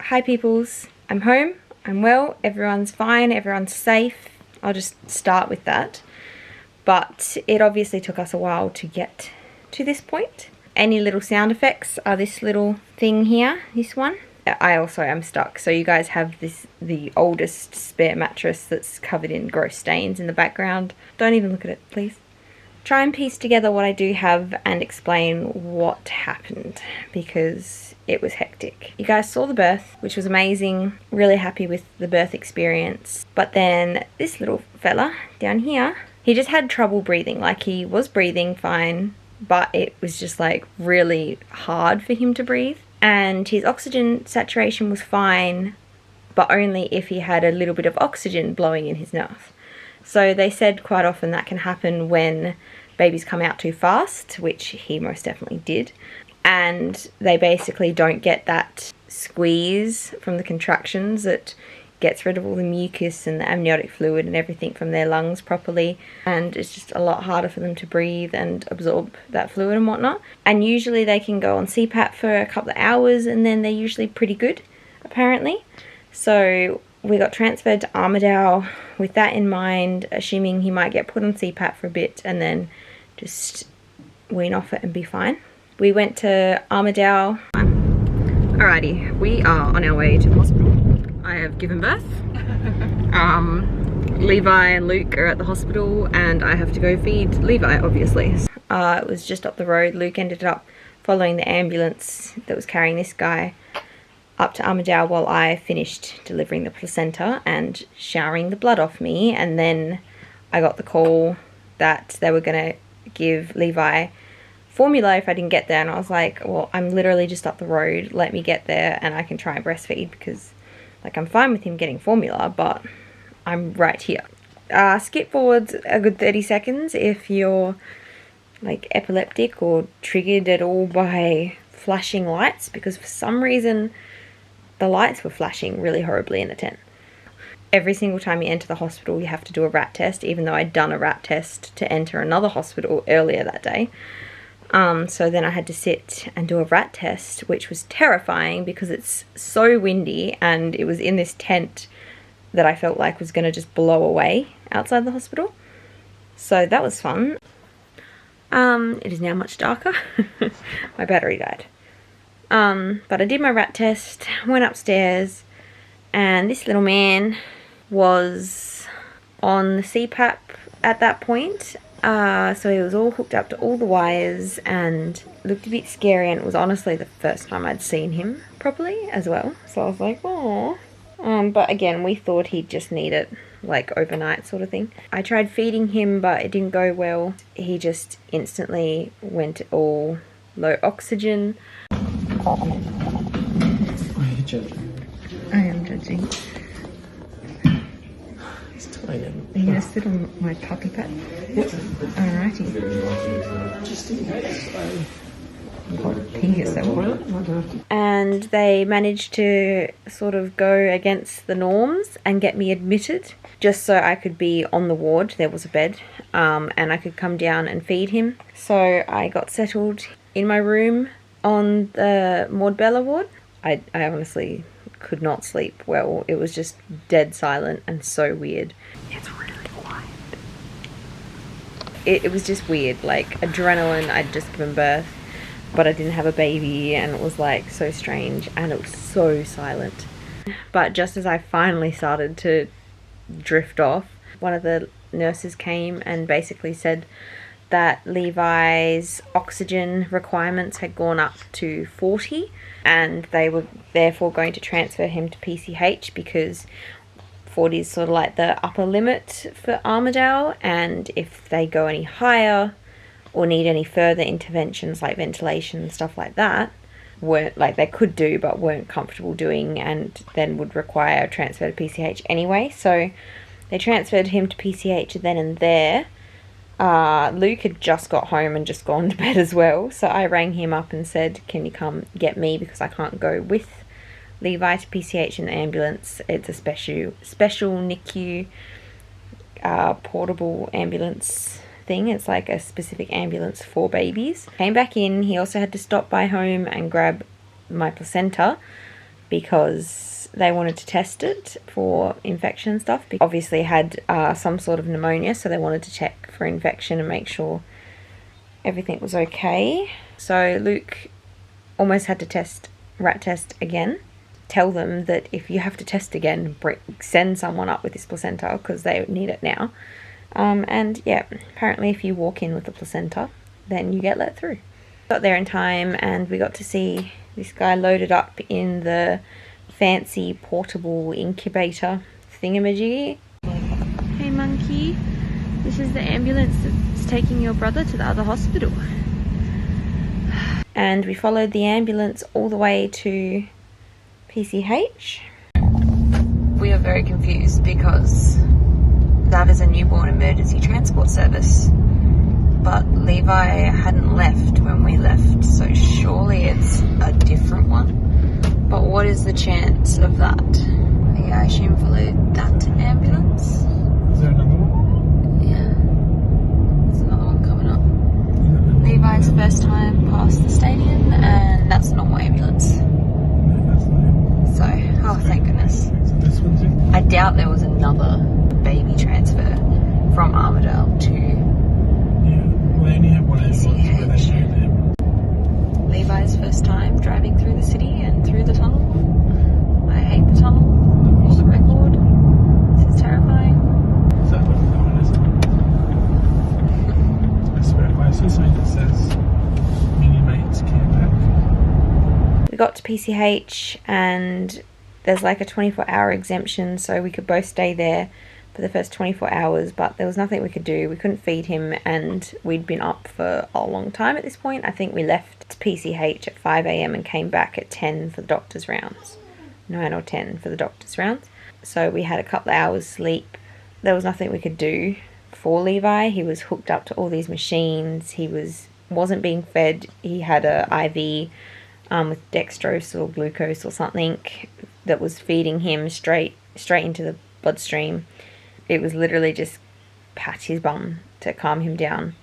Hi peoples, I'm home, I'm well, everyone's fine, everyone's safe. I'll just start with that. But it obviously took us a while to get to this point. Any little sound effects are this little thing here, this one. I also am stuck, so you guys have the oldest spare mattress that's covered in gross stains in the background. Don't even look at it, please. Try and piece together what I do have and explain what happened, because it was hectic. You guys saw the birth, which was amazing. Really happy with the birth experience. But then this little fella down here, he just had trouble breathing. Like, he was breathing fine, but it was just like really hard for him to breathe. And his oxygen saturation was fine, but only if he had a little bit of oxygen blowing in his nose. So they said quite often that can happen when babies come out too fast, which he most definitely did. And they basically don't get that squeeze from the contractions that gets rid of all the mucus and the amniotic fluid and everything from their lungs properly, and it's just a lot harder for them to breathe and absorb that fluid and whatnot. And usually they can go on CPAP for a couple of hours and then they're usually pretty good, apparently. So we got transferred to Armidale with that in mind, assuming he might get put on CPAP for a bit and then just wean off it and be fine. We went to Armidale. Alrighty, we are on our way to the hospital. I have given birth. Levi and Luke are at the hospital and I have to go feed Levi, obviously. It was just up the road. Luke ended up following the ambulance that was carrying this guy up to Armidale while I finished delivering the placenta and showering the blood off me. And then I got the call that they were going to give Levi formula if I didn't get there. And I was like, well, I'm literally just up the road. Let me get there and I can try and breastfeed, because like, I'm fine with him getting formula, but I'm right here. Skip forwards a good 30 seconds if you're like epileptic or triggered at all by flashing lights, because for some reason the lights were flashing really horribly in the tent. Every single time you enter the hospital you have to do a rat test, even though I'd done a rat test to enter another hospital earlier that day. So then I had to sit and do a rat test, which was terrifying because it's so windy and it was in this tent that I felt like was going to just blow away outside the hospital. So that was fun. It is now much darker. My battery died. But I did my rat test, went upstairs, and this little man was on the CPAP at that point. So he was all hooked up to all the wires and looked a bit scary, and it was honestly the first time I'd seen him properly as well. So I was like, oh. But again, we thought he'd just need it like overnight sort of thing. I tried feeding him, but it didn't go well. He just instantly went all low oxygen. Why are you judging? I am judging. Are you going to sit on my puppy pad? Alrighty. Just in case. Pee yourself. And they managed to sort of go against the norms and get me admitted just so I could be on the ward. There was a bed, and I could come down and feed him. So I got settled in my room on the Maud Bella ward. I honestly could not sleep well. It was just dead silent and so weird. It's really quiet. It was just weird, like adrenaline. I'd just given birth, but I didn't have a baby, and it was like so strange, and it was so silent. But just as I finally started to drift off, one of the nurses came and basically said that Levi's oxygen requirements had gone up to 40, and they were therefore going to transfer him to PCH because 40 is sort of like the upper limit for Armidale, and if they go any higher or need any further interventions like ventilation and stuff like that, weren't like they could do but weren't comfortable doing, and then would require a transfer to PCH anyway. So they transferred him to PCH then and there. Luke had just got home and just gone to bed as well, so I rang him up and said, can you come get me, because I can't go with Levi to PCH in the ambulance. It's a special NICU portable ambulance thing. It's like a specific ambulance for babies. Came back in. He also had to stop by home and grab my placenta because they wanted to test it for infection and stuff. Obviously had some sort of pneumonia, so they wanted to check for infection and make sure everything was okay. So Luke almost had to rat test again. Tell them that if you have to test again, send someone up with this placenta because they need it now. And yeah, apparently if you walk in with the placenta, then you get let through. Got there in time and we got to see this guy loaded up in the fancy portable incubator thingamajiggy. Hey monkey, this is the ambulance that's taking your brother to the other hospital. And we followed the ambulance all the way to PCH. We are very confused because that is a newborn emergency transport service, but Levi hadn't left when we left, so surely it's a different one. But what is the chance of that? Yeah, I assume followed that ambulance. Is there another one? Yeah, there's another one coming up. Levi's first time past the stadium, and that's a normal ambulance. So, oh thank goodness. So this one's it? I doubt there was another baby transfer from Armidale to Yeah, well, they only have one ambulance where they show them. Levi's first time driving through the city and through the tunnel. I hate the tunnel, for the record. This is terrifying. Is that what we're going, is it? I swear, if I see something that says mini mates care pack. We got to PCH and there's like a 24-hour exemption, so we could both stay there for the first 24 hours, but there was nothing we could do. We couldn't feed him and we'd been up for a long time at this point. I think we left PCH at 5 a.m. and came back at 10 for the doctor's rounds. 9 or 10 for the doctor's rounds. So we had a couple of hours sleep. There was nothing we could do for Levi. He was hooked up to all these machines. He wasn't being fed. He had a IV with dextrose or glucose or something that was feeding him straight into the bloodstream. It was literally just pat his bum to calm him down,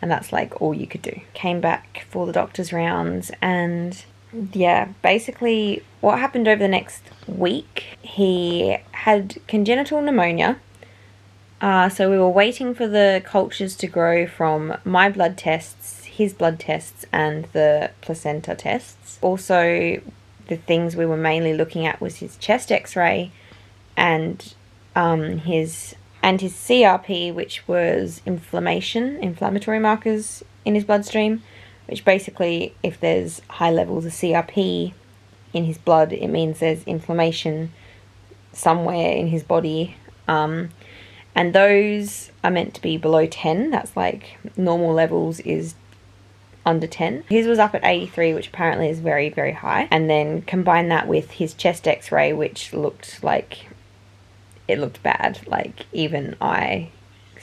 and that's like all you could do. Came back for the doctor's rounds, and yeah, basically what happened over the next week, he had congenital pneumonia. So we were waiting for the cultures to grow from my blood tests, his blood tests, and the placenta tests. Also, the things we were mainly looking at was his chest x-ray and his CRP, which was inflammatory markers in his bloodstream, which basically, if there's high levels of CRP in his blood, it means there's inflammation somewhere in his body. And those are meant to be below 10. That's like normal levels is under 10. His was up at 83, which apparently is very, very high. And then combine that with his chest x-ray, which looked like, it looked bad. Like, even I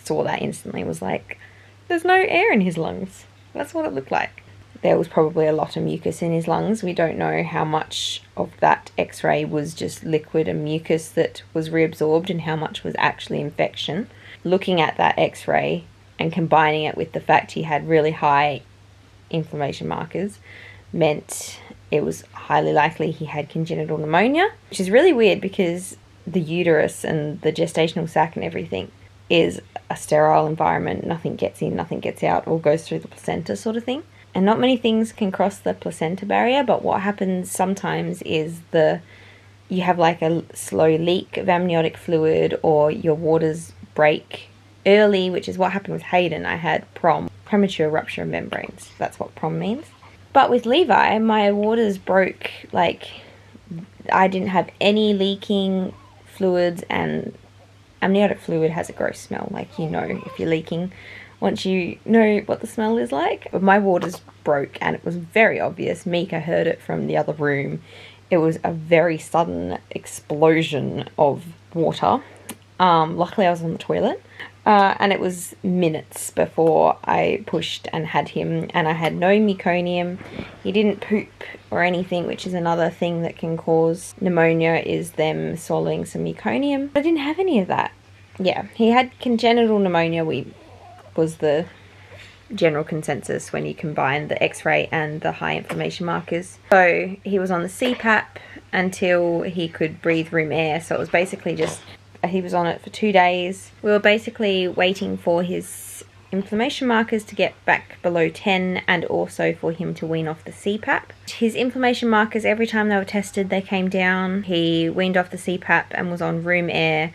saw that instantly, was like, there's no air in his lungs. That's what it looked like. There was probably a lot of mucus in his lungs. We don't know how much of that x-ray was just liquid and mucus that was reabsorbed and how much was actually infection. Looking at that x-ray and combining it with the fact he had really high inflammation markers meant it was highly likely he had congenital pneumonia, which is really weird because the uterus and the gestational sac and everything is a sterile environment. Nothing gets in, nothing gets out, all goes through the placenta sort of thing. And not many things can cross the placenta barrier, but what happens sometimes is you have like a slow leak of amniotic fluid, or your waters break early, which is what happened with Hayden. I had premature rupture of membranes. That's what PROM means. But with Levi, my waters broke, like I didn't have any leaking fluids, and amniotic fluid has a gross smell, like, you know, if you're leaking, once you know what the smell is like. But my waters broke and it was very obvious. Mika heard it from the other room. It was a very sudden explosion of water. Luckily I was on the toilet. And it was minutes before I pushed and had him, and I had no meconium. He didn't poop or anything, which is another thing that can cause pneumonia, is them swallowing some meconium. I didn't have any of that. Yeah, he had congenital pneumonia, was the general consensus when you combine the x-ray and the high inflammation markers. So he was on the CPAP until he could breathe room air. So it was basically just, he was on it for 2 days. We were basically waiting for his inflammation markers to get back below 10 and also for him to wean off the CPAP. His inflammation markers, every time they were tested, they came down. He weaned off the CPAP and was on room air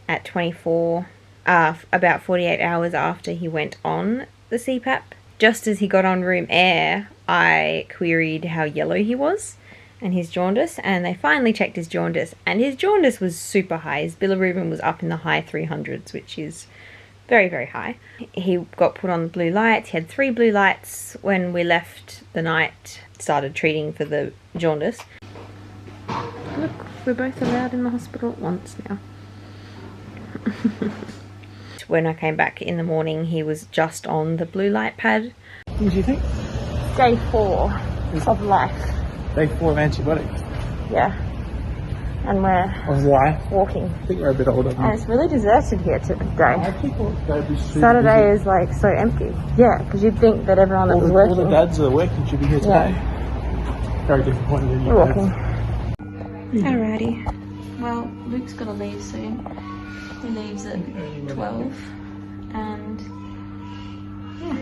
at 24, about 48 hours after he went on the CPAP. Just as he got on room air, I queried how yellow he was and his jaundice, and they finally checked his jaundice, and his jaundice was super high. His bilirubin was up in the high 300s, which is very, very high. He got put on the blue lights. He had 3 blue lights when we left the night, started treating for the jaundice. Look, we're both allowed in the hospital at once now. When I came back in the morning, he was just on the blue light pad. What do you think? Day 4 of life. Day 4 of antibiotics. Yeah. And we're Of life. walking. I think we're a bit older. And it's really deserted here today. I think they'd be super Saturday busy. is like so empty. Yeah, because you'd think that everyone that was All working. the dads that are working should be here today. Yeah. Very disappointed in you We're guys. walking. Alrighty. Well, Luke's got to leave soon. He leaves at 12. And yeah,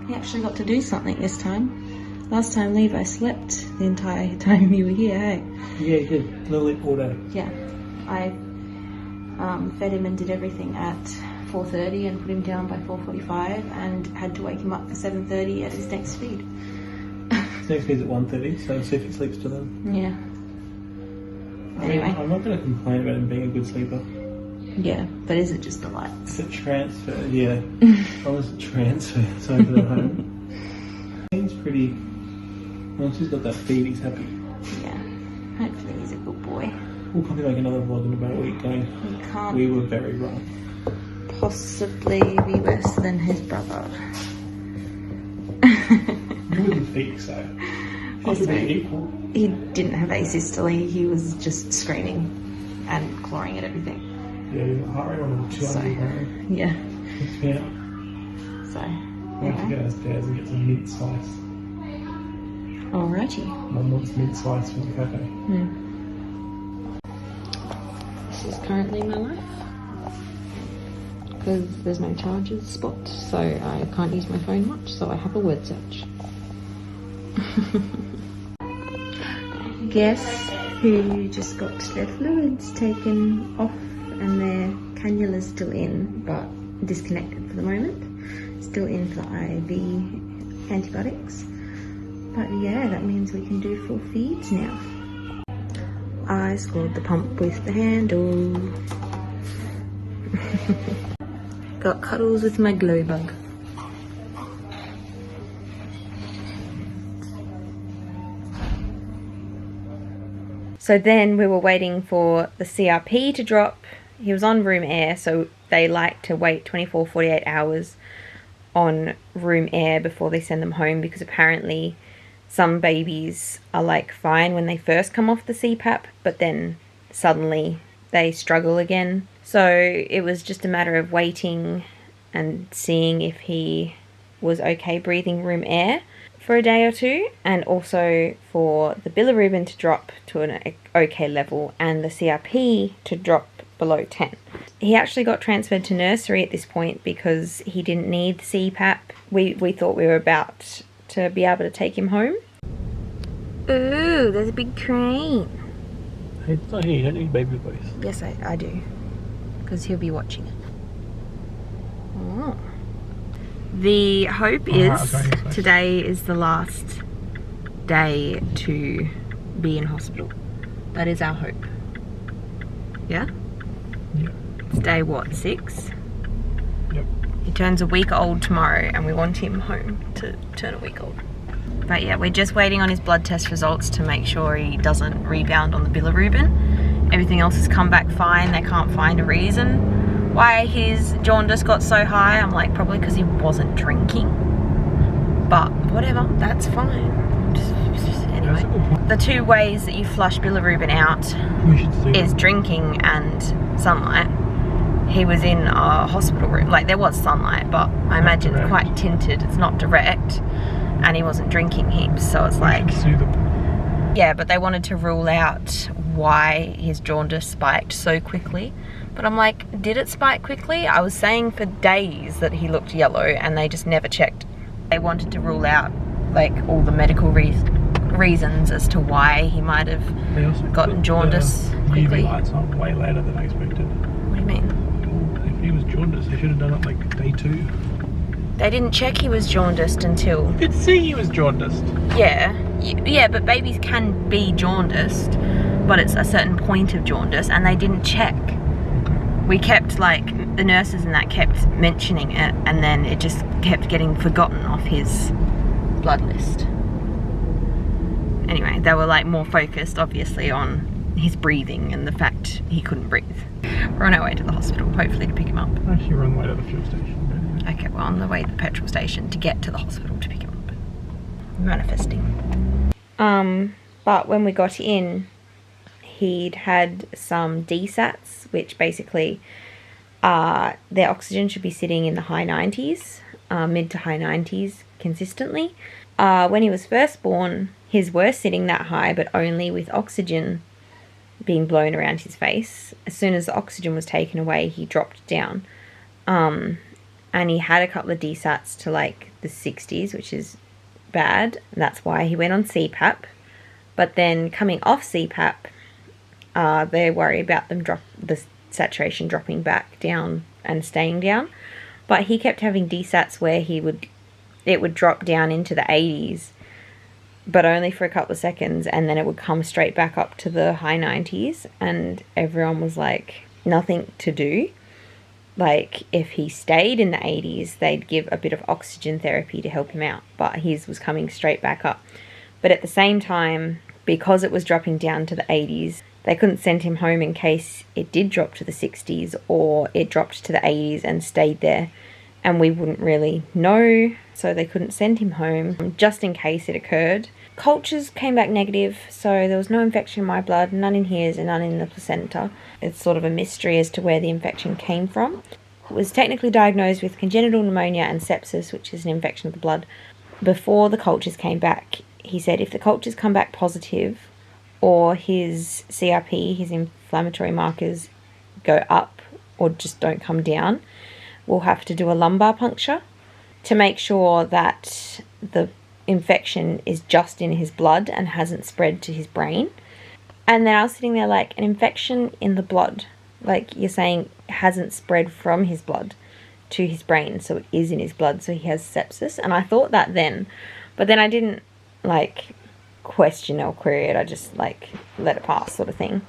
he actually got to do something this time. Last time Levi slept the entire time you were here, hey? Yeah, he did. Literally all day. Yeah. I fed him and did everything at 4:30 and put him down by 4:45 and had to wake him up for 7:30 at his next feed. His next feed's at 1:30, so see if he sleeps to them. Yeah. Anyway. I'm not going to complain about him being a good sleeper. Yeah, but is it just the lights? It's a transfer, yeah. Almost a transfer, so over the home. He's pretty... Once he's got that feed, he's happy. Yeah. Hopefully he's a good boy. We'll probably make another vlog in about a week going, He can't we were very rough. possibly be worse than his brother. You wouldn't think so. He should be equal. He didn't have asystole, he was just screaming and clawing at everything. Yeah, your heart rate on 200. So, Right? yeah. Yeah. So, We'll have to go downstairs and get some mint slice. alrighty. Mum wants mint slice from the cafe. This is currently my life. Because there's no charger spot, so I can't use my phone much, so I have a word search. Guess who just got their fluids taken off and their cannula's still in, but disconnected for the moment. Still in for IV antibiotics. But yeah, that means we can do full feeds now. I scored the pump with the handle. Got cuddles with my glow bug. So then we were waiting for the CRP to drop. He was on room air, so they like to wait 24, 48 hours on room air before they send them home, because apparently some babies are like fine when they first come off the CPAP, but then suddenly they struggle again. So it was just a matter of waiting and seeing if he was okay breathing room air for a day or two, and also for the bilirubin to drop to an okay level and the CRP to drop below 10. He actually got transferred to nursery at this point because he didn't need the CPAP. We thought we were about to be able to take him home. Ooh, there's a big crane. Hey, it's not here, you don't need baby voice. Yes, I do. Because he'll be watching it. Oh. The hope is today is the last day to be in hospital. That is our hope. Yeah? Yeah. It's day what, 6? Yep. He turns a week old tomorrow and we want him home to turn a week old. But yeah, we're just waiting on his blood test results to make sure he doesn't rebound on the bilirubin. Everything else has come back fine. They can't find a reason why his jaundice got so high. I'm like, probably because he wasn't drinking. But whatever, that's fine. Anyway, the 2 ways that you flush bilirubin out is drinking and sunlight. he was in a hospital room. Like, there was sunlight, but I imagine it's quite tinted. It's not direct, and he wasn't drinking heaps, so it's like... Sue them. Yeah, but they wanted to rule out why his jaundice spiked so quickly. But I'm like, did it spike quickly? I was saying for days that he looked yellow, and they just never checked. They wanted to rule out, like, all the medical reasons as to why he might have gotten jaundice quickly. UV lights on way later than I expected. What do you mean? Well, if he was jaundiced, they should have done it like day 2. They didn't check he was jaundiced until... You could see he was jaundiced. Yeah, yeah, but babies can be jaundiced, but it's a certain point of jaundice, and they didn't check. We kept, like, the nurses and that kept mentioning it, and then it just kept getting forgotten off his blood list. Anyway, they were, like, more focused, obviously, on his breathing and the fact he couldn't breathe. We're on our way to the hospital, hopefully to pick him up. Actually, we're on the way to the fuel station. Okay, we're on the way to the petrol station to get to the hospital to pick him up. Manifesting. But when we got in, he'd had some DSATs, which basically their oxygen should be sitting in the high 90s, mid to high 90s consistently. When he was first born, his were sitting that high, but only with oxygen being blown around his face. As soon as the oxygen was taken away, he dropped down. And he had a couple of DSATs to like the 60s, which is bad. That's why he went on CPAP. But then coming off CPAP, they're worried about the saturation dropping back down and staying down. But he kept having DSATs where it would drop down into the 80s, but only for a couple of seconds, and then it would come straight back up to the high 90s, and everyone was like, nothing to do. Like, if he stayed in the 80s, they'd give a bit of oxygen therapy to help him out, but his was coming straight back up. But at the same time, because it was dropping down to the 80s, they couldn't send him home in case it did drop to the 60s or it dropped to the 80s and stayed there, and we wouldn't really know, so they couldn't send him home just in case it occurred. Cultures came back negative, so there was no infection in my blood, none in his and none in the placenta. It's sort of a mystery as to where the infection came from. It was technically diagnosed with congenital pneumonia and sepsis, which is an infection of the blood. Before the cultures came back, he said if the cultures come back positive or his CRP, his inflammatory markers, go up or just don't come down, we'll have to do a lumbar puncture to make sure that the infection is just in his blood and hasn't spread to his brain. And then I was sitting there like, an infection in the blood, like you're saying, hasn't spread from his blood to his brain, so it is in his blood, so he has sepsis. And I thought that then, but then I didn't like question or query it, I just like let it pass sort of thing.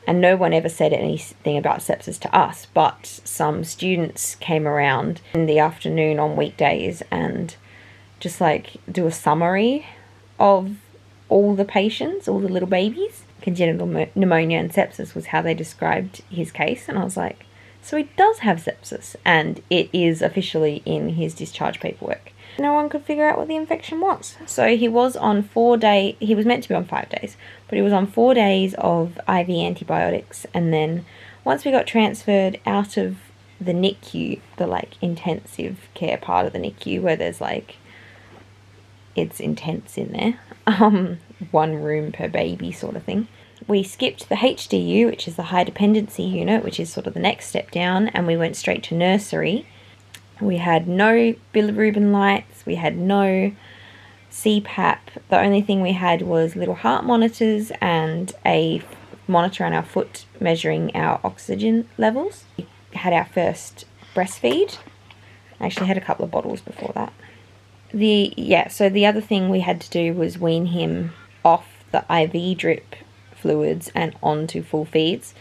And no one ever said anything about sepsis to us, but some students came around in the afternoon on weekdays and just like do a summary of all the patients, all the little babies. Congenital pneumonia and sepsis was how they described his case. And I was like, so he does have sepsis, and it is officially in his discharge paperwork. No one could figure out what the infection was. So he was on 4 days, he was meant to be on 5 days, but he was on 4 days of IV antibiotics. And then once we got transferred out of the NICU, the like intensive care part of the NICU where there's like, it's intense in there, 1 room per baby sort of thing. We skipped the HDU, which is the high dependency unit, which is sort of the next step down, and we went straight to nursery. We had no bilirubin lights, we had no CPAP. The only thing we had was little heart monitors and a monitor on our foot measuring our oxygen levels. We had our first breastfeed. I actually had a couple of bottles before that. So the other thing we had to do was wean him off the IV drip fluids and onto full feeds.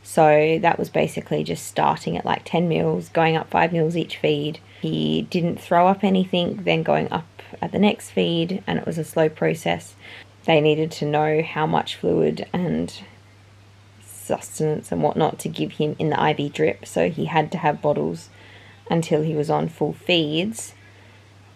So that was basically just starting at like 10 mils, going up 5 mils each feed. He didn't throw up anything, then going up at the next feed, and it was a slow process. They needed to know how much fluid and sustenance and whatnot to give him in the IV drip, so he had to have bottles until he was on full feeds.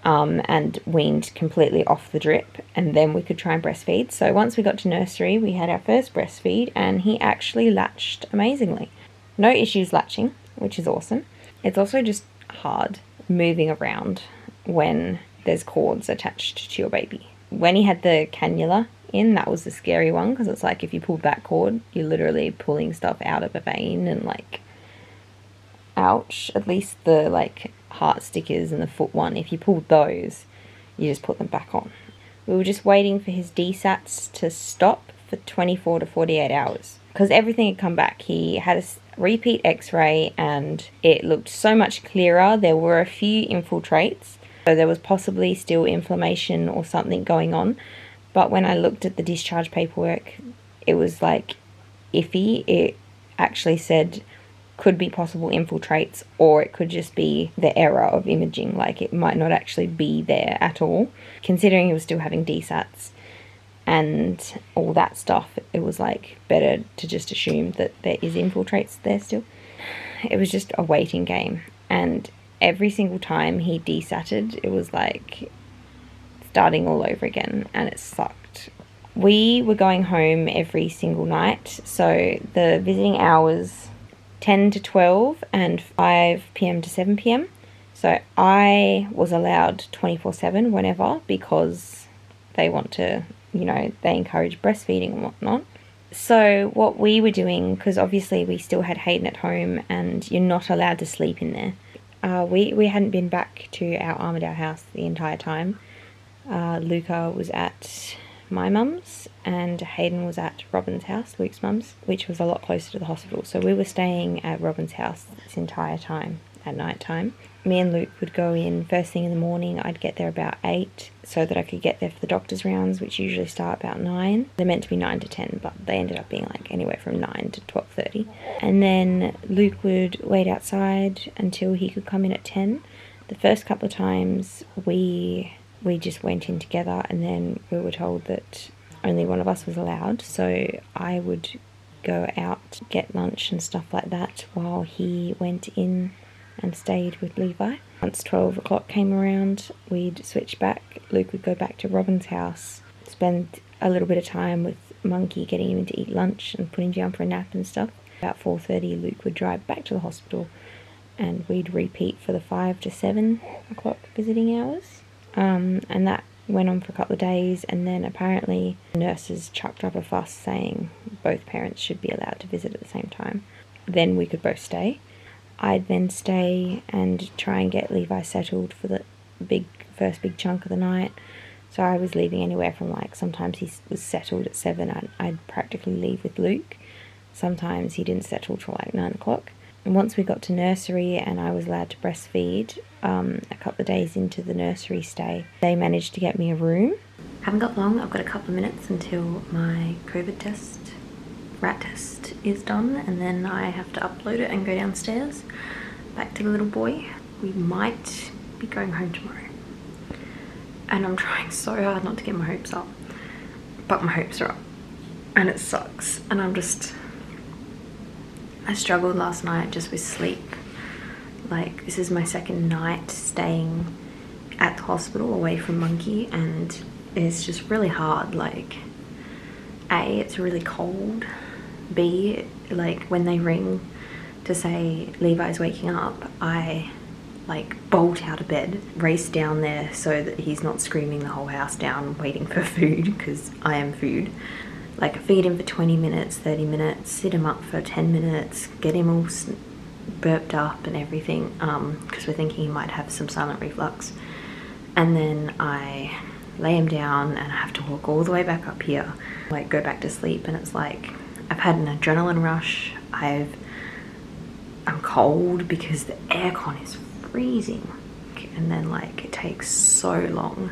And weaned completely off the drip, and then we could try and breastfeed. So once we got to nursery, we had our first breastfeed, and he actually latched amazingly. No issues latching. which is awesome. It's also just hard moving around when there's cords attached to your baby. When he had the cannula in, that was the scary one, because it's like if you pulled that cord, you're literally pulling stuff out of a vein, and like, ouch. At least the like heart stickers and the foot one, if you pulled those, you just put them back on. We were just waiting for his DSATs to stop for 24 to 48 hours because everything had come back. He had a repeat x-ray and it looked so much clearer. There were a few infiltrates, so there was possibly still inflammation or something going on. But when I looked at the discharge paperwork, it was like iffy. It actually said could be possible infiltrates, or it could just be the error of imaging. Like it might not actually be there at all. Considering he was still having DSATs and all that stuff, it was like better to just assume that there is infiltrates there still. It was just a waiting game, and every single time he DSATted, it was like starting all over again, and it sucked. We were going home every single night, so the visiting hours 10 to 12 and 5 p.m. to 7 p.m. So I was allowed 24/7 whenever, because they want to, you know, they encourage breastfeeding and whatnot. So what we were doing, because obviously we still had Hayden at home and you're not allowed to sleep in there. We hadn't been back to our Armidale house the entire time. Luca was at my mum's and Hayden was at Robin's house, Luke's mum's, which was a lot closer to the hospital. So we were staying at Robin's house this entire time at night time. Me and Luke would go in first thing in the morning. I'd get there about 8 so that I could get there for the doctor's rounds, which usually start about 9. They're meant to be 9 to 10, but they ended up being like anywhere from 9 to 12:30. And then Luke would wait outside until he could come in at 10. The first couple of times we just went in together, and then we were told that only one of us was allowed, so I would go out, get lunch and stuff like that while he went in and stayed with Levi. Once 12 o'clock came around, we'd switch back. Luke would go back to Robin's house, spend a little bit of time with Monkey, getting him to eat lunch and put him down for a nap and stuff. About 4:30, Luke would drive back to the hospital, and we'd repeat for the 5 to 7 o'clock visiting hours. And that went on for a couple of days, and then apparently the nurses chucked up a fuss saying both parents should be allowed to visit at the same time. Then we could both stay. I'd then stay and try and get Levi settled for the first big chunk of the night. So I was leaving anywhere from, like, sometimes he was settled at 7, I'd practically leave with Luke. Sometimes he didn't settle till like 9 o'clock. And once we got to nursery and I was allowed to breastfeed, a couple of days into the nursery stay, they managed to get me a room. Haven't got long, I've got a couple of minutes until my COVID test, rat test is done, and then I have to upload it and go downstairs back to the little boy. We might be going home tomorrow. And I'm trying so hard not to get my hopes up, but my hopes are up and it sucks. And I struggled last night just with sleep. Like, this is my second night staying at the hospital away from Monkey, and it's just really hard. Like, A, it's really cold. B, like, when they ring to say Levi's waking up, I like bolt out of bed, race down there so that he's not screaming the whole house down waiting for food, because I am food. Like, feed him for 20 minutes, 30 minutes, sit him up for 10 minutes, get him all burped up and everything, because we're thinking he might have some silent reflux. And then I lay him down and I have to walk all the way back up here, like go back to sleep, and it's like I've had an adrenaline rush. I'm cold because the aircon is freezing, and then like it takes so long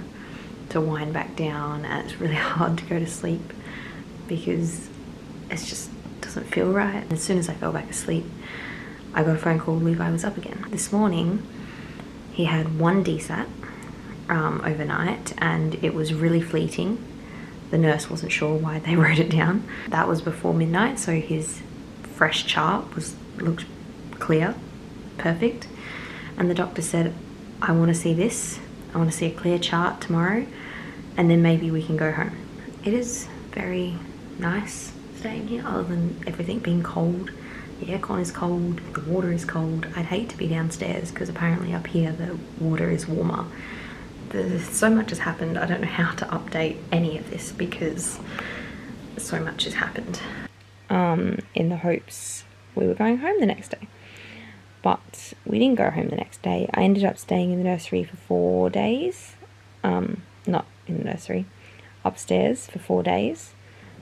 to wind back down, and it's really hard to go to sleep because it just doesn't feel right. As soon as I fell back asleep, I got a phone call, Levi was up again. This morning he had one DSAT overnight, and it was really fleeting. The nurse wasn't sure why they wrote it down. That was before midnight, so his fresh chart looked clear, perfect. And the doctor said, I want to see this. I want to see a clear chart tomorrow, and then maybe we can go home. It is very nice staying here, other than everything being cold The aircon is cold, the water is cold. I'd hate to be downstairs because apparently up here the water is warmer. So much has happened. I don't know how to update any of this because so much has happened. In the hopes we were going home the next day. But we didn't go home the next day. I ended up staying in the nursery for 4 days. Not in the nursery, upstairs for 4 days.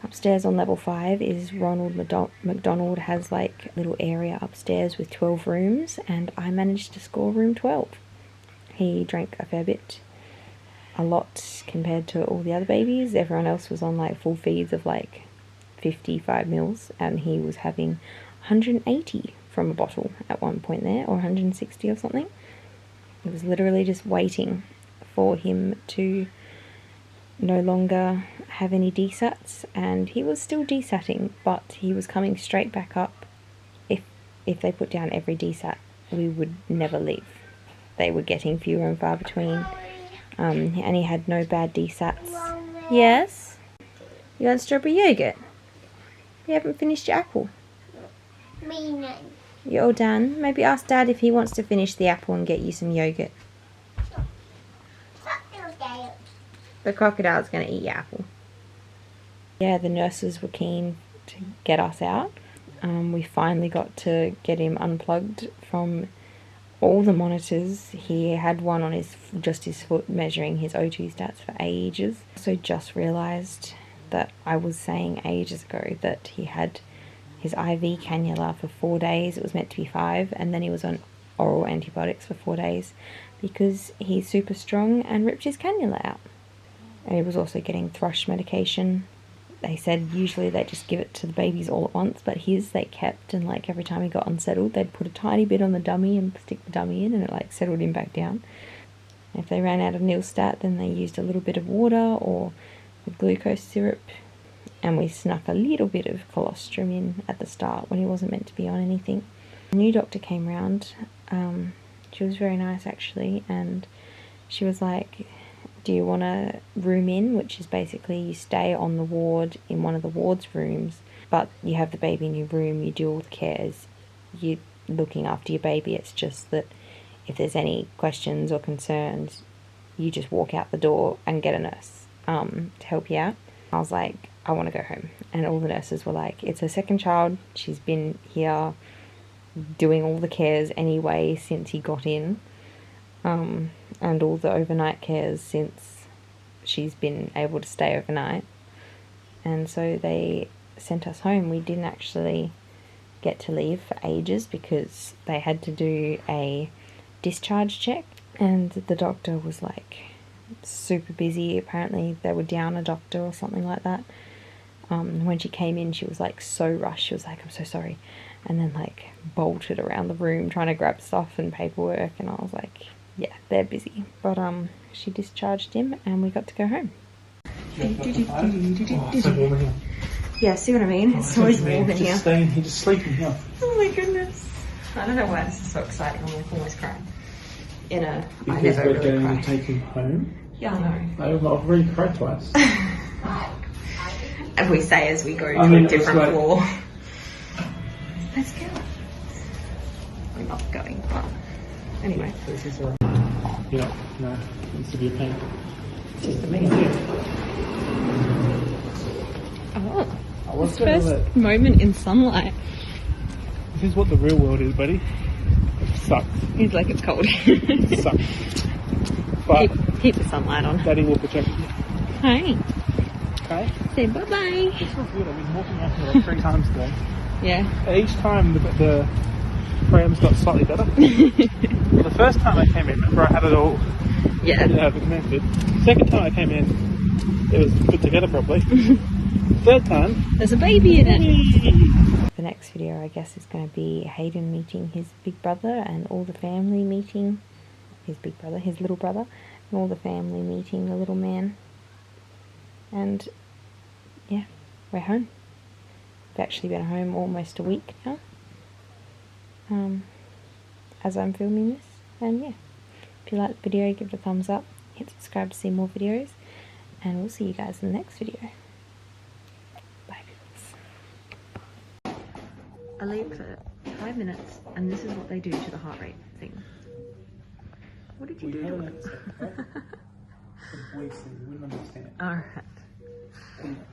Upstairs on level 5 is Ronald McDonald has like a little area upstairs with 12 rooms, and I managed to score room 12. He drank a fair bit. A lot compared to all the other babies. Everyone else was on like full feeds of like 55 mils, and he was having 180 from a bottle at one point there, or 160 or something. It was literally just waiting for him to no longer have any desats, and he was still desatting, but he was coming straight back up. If they put down every desat, we would never leave. They were getting fewer and far between. And he had no bad desats. Yes? You want strawberry yogurt? You haven't finished your apple. You're all done? Maybe ask Dad if he wants to finish the apple and get you some yogurt. The crocodile's going to eat your apple. Yeah, the nurses were keen to get us out. We finally got to get him unplugged from all the monitors. He had one on just his foot measuring his O2 stats for ages. So just realised that I was saying ages ago that he had his IV cannula for 4 days. It was meant to be 5, and then he was on oral antibiotics for 4 days because he's super strong and ripped his cannula out. And he was also getting thrush medication. They said usually they just give it to the babies all at once, but his they kept, and like every time he got unsettled they'd put a tiny bit on the dummy and stick the dummy in, and it like settled him back down. If they ran out of Nilstat, then they used a little bit of water or the glucose syrup, and we snuck a little bit of colostrum in at the start when he wasn't meant to be on anything. A new doctor came round. She was very nice actually, and she was like, do you want to room in, which is basically you stay on the ward in one of the ward's rooms, but you have the baby in your room, you do all the cares, you're looking after your baby. It's just that if there's any questions or concerns, you just walk out the door and get a nurse to help you out. I was like, I want to go home. And all the nurses were like, it's her second child, she's been here doing all the cares anyway since he got in. And all the overnight cares since she's been able to stay overnight. And so they sent us home. We didn't actually get to leave for ages because they had to do a discharge check, and the doctor was like super busy. Apparently they were down a doctor or something like that. When she came in, she was like so rushed. She was like, I'm so sorry, and then like bolted around the room trying to grab stuff and paperwork, and I was like, yeah, they're busy. But she discharged him and we got to go home. Yeah, see what I mean? It's always warm in here. Just stay in here, just sleep in here. Oh my goodness. I don't know why this is so exciting. I'm like almost crying. I Because never we're really going cry. to take him home. Yeah, I know. I've already cried twice. And we say as we go to mean, a different like, floor. Let's go. We're not going, but anyway. This is alright. Yeah, no, it needs to be a pain. Just a minute. Oh, What's first moment in sunlight. This is what the real world is, buddy. It sucks. He's like, it's cold. It sucks. But keep the sunlight on. Daddy will protect you. Hi. Okay? Say bye-bye. It's not good. I've been walking out here like 3 times today. Yeah. Each time the prams got slightly better. Well, the first time I came in, before I had it all documented. Second time I came in, it was put together properly. Third time, there's a baby in it. The next video, I guess, is going to be Hayden meeting his big brother and all the family meeting his big brother, his little brother, and all the family meeting the little man. And yeah, we're home. We've actually been home almost a week now. As I'm filming this, and yeah, if you like the video, give it a thumbs up, hit subscribe to see more videos, and we'll see you guys in the next video. Bye, peoples. I leave for 5 minutes and this is what they do to the heart rate thing. What did you do to it? The voices, we wouldn't understand. Alright.